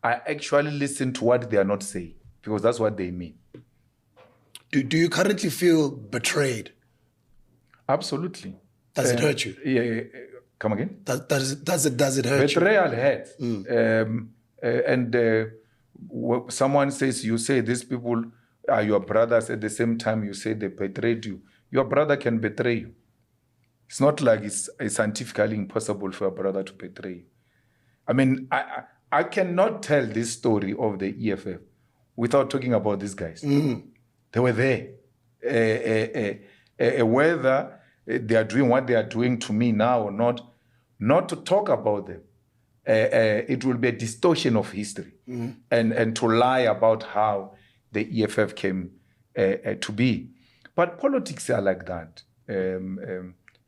I actually listen to what they are not saying, because that's what they mean. Do you currently feel betrayed? Absolutely. Does it hurt you? Yeah. Come again? Does it hurt Betrayal hurts. Someone says, you say these people are your brothers, at the same time you say they betrayed you. Your brother can betray you. It's not like it's scientifically impossible for a brother to betray you. I mean, I cannot tell this story of the EFF without talking about these guys. They were there. Whether they are doing what they are doing to me now or not to talk about them, it will be a distortion of history and to lie about how the EFF came to be. But politics are like that.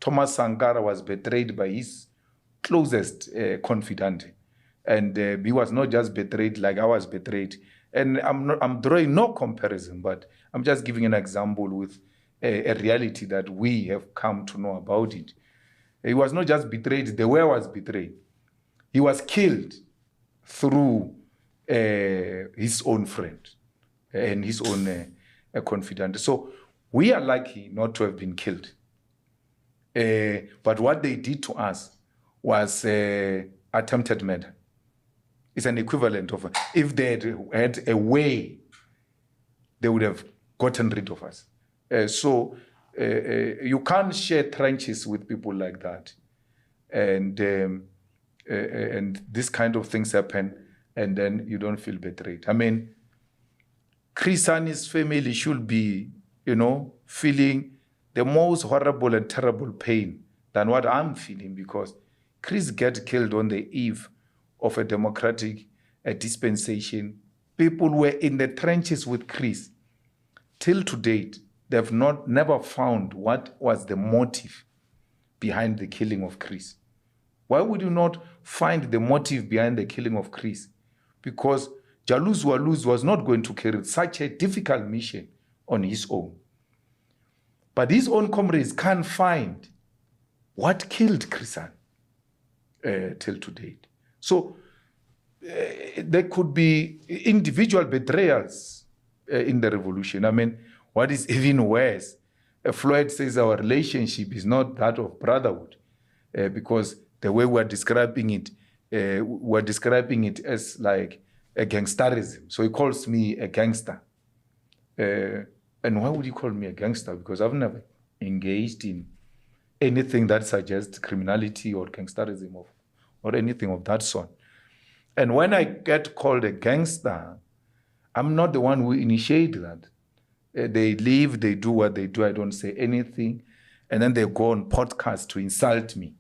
Thomas Sankara was betrayed by his closest confidant. And he was not just betrayed like I was betrayed. And I'm drawing no comparison, but I'm just giving an example with a reality that we have come to know about it. He was not just betrayed, the way was betrayed. He was killed through his own friend and his own confidant. So we are lucky not to have been killed. But what they did to us was attempted murder. It's an equivalent of, if they had a way, they would have gotten rid of us. So you can't share trenches with people like that. And this kind of things happen, and then you don't feel betrayed. I mean, Chris and his family should be, feeling the most horrible and terrible pain than what I'm feeling, because Chris get killed on the eve of a democratic dispensation. People were in the trenches with Chris. Till to date, they've never found what was the motive behind the killing of Chris. Why would you not find the motive behind the killing of Chris? Because Jalusi Walusi was not going to carry such a difficult mission on his own. But his own comrades can't find what killed Chrisan till to date. So there could be individual betrayals in the revolution. I mean, what is even worse, Floyd says our relationship is not that of brotherhood, because the way we're describing it as like a gangsterism. So he calls me a gangster. And why would he call me a gangster? Because I've never engaged in anything that suggests criminality or gangsterism or anything of that sort. And when I get called a gangster, I'm not the one who initiated that. They leave, they do what they do, I don't say anything, and then they go on podcasts to insult me,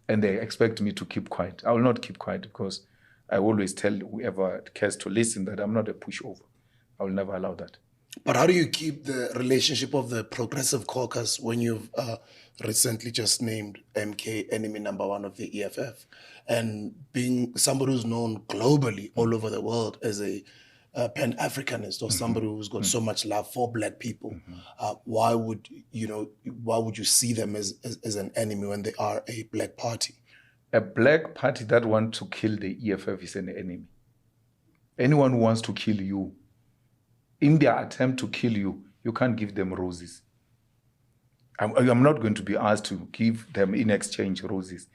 and they expect me to keep quiet. I will not keep quiet, because I always tell whoever cares to listen that I'm not a pushover. I will never allow that. But how do you keep the relationship of the Progressive Caucus when you've recently just named MK enemy number one of the EFF, and being somebody who's known globally all over the world as a Pan-Africanist, or somebody who's got so much love for Black people? Why would you see them as an enemy when they are a Black party? A Black party that wants to kill the EFF is an enemy. Anyone who wants to kill you, in their attempt to kill you, you can't give them roses. I'm not going to be asked to give them in exchange roses.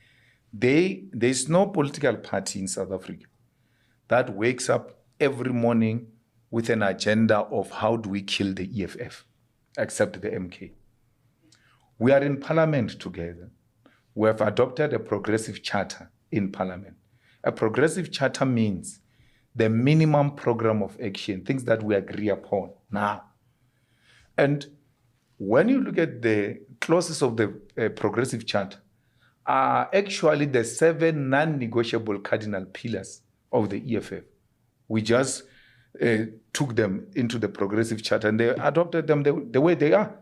There's no political party in South Africa that wakes up every morning with an agenda of how do we kill the EFF, except the MK. We are in parliament together. We have adopted a progressive charter in parliament. A progressive charter means the minimum program of action, things that we agree upon now. And when you look at the clauses of the progressive charter, are actually the 7 non-negotiable cardinal pillars of the EFF. We just took them into the progressive charter and they adopted them the way they are.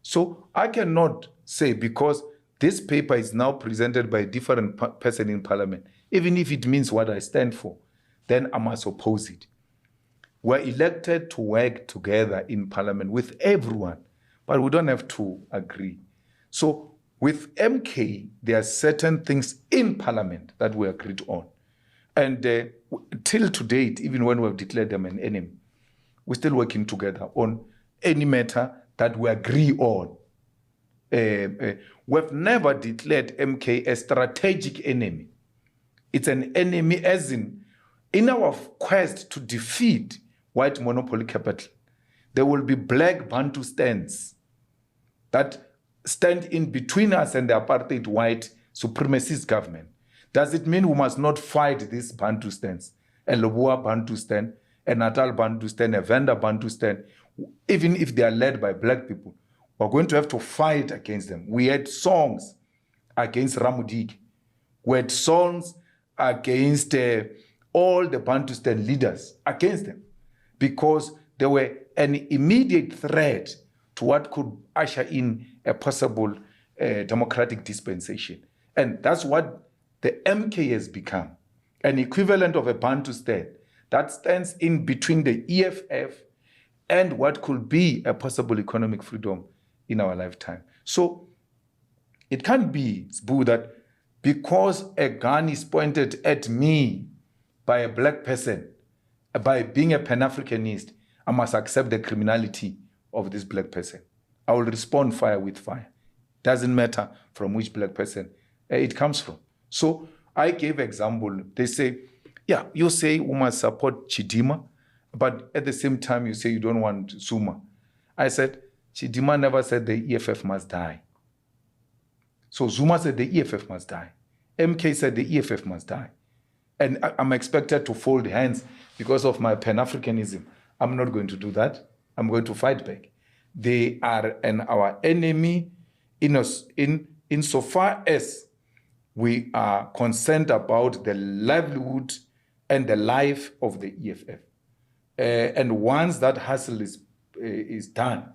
So I cannot say, because this paper is now presented by a different person in parliament, even if it means what I stand for, then I must oppose it. We're elected to work together in parliament with everyone, but we don't have to agree. So with MK, there are certain things in parliament that we agreed on. And till to date, even when we've declared them an enemy, we're still working together on any matter that we agree on. We've never declared MK a strategic enemy. It's an enemy as in our quest to defeat white monopoly capital, there will be black Bantustans that stand in between us and the apartheid white supremacist government. Does it mean we must not fight these Bantustans, a Lobua Bantustan, a Natal Bantustan, a Venda Bantustan, even if they are led by black people? We're going to have to fight against them. We had songs against Ramudik. We had songs against all the Bantustan leaders, against them, because they were an immediate threat to what could usher in a possible democratic dispensation. And that's what the MK has become, an equivalent of a Bantustan that stands in between the EFF and what could be a possible economic freedom in our lifetime. So it can't be, Sbu, that because a gun is pointed at me by a black person, by being a Pan-Africanist, I must accept the criminality of this black person. I will respond fire with fire. Doesn't matter from which black person it comes from. So I gave example. They say, yeah, you say we must support Chidima, but at the same time you say you don't want Zuma. I said, Chidima never said the EFF must die. So Zuma said the EFF must die. MK said the EFF must die. And I'm expected to fold hands because of my Pan-Africanism. I'm not going to do that. I'm going to fight back. They are our enemy insofar as we are concerned about the livelihood and the life of the EFF. And once that hustle is done,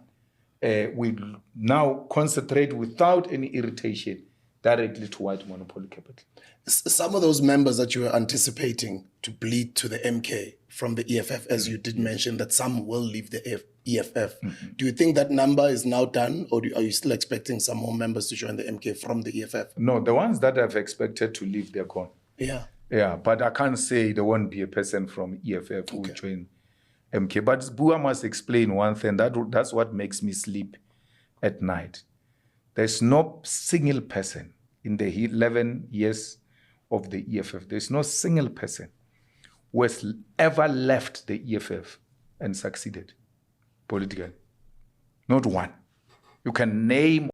we now concentrate without any irritation directly to white monopoly capital. Some of those members that you were anticipating to bleed to the MK from the EFF, as you did mention that some will leave the EFF. Do you think that number is now done, or are you still expecting some more members to join the MK from the EFF? No, the ones that I've expected to leave, they're gone. Yeah, but I can't say there won't be a person from EFF who will join MK. But Bua must explain one thing, that's what makes me sleep at night. There's no single person in the 11 years of the EFF, there's no single person who has ever left the EFF and succeeded politically. Not one. You can name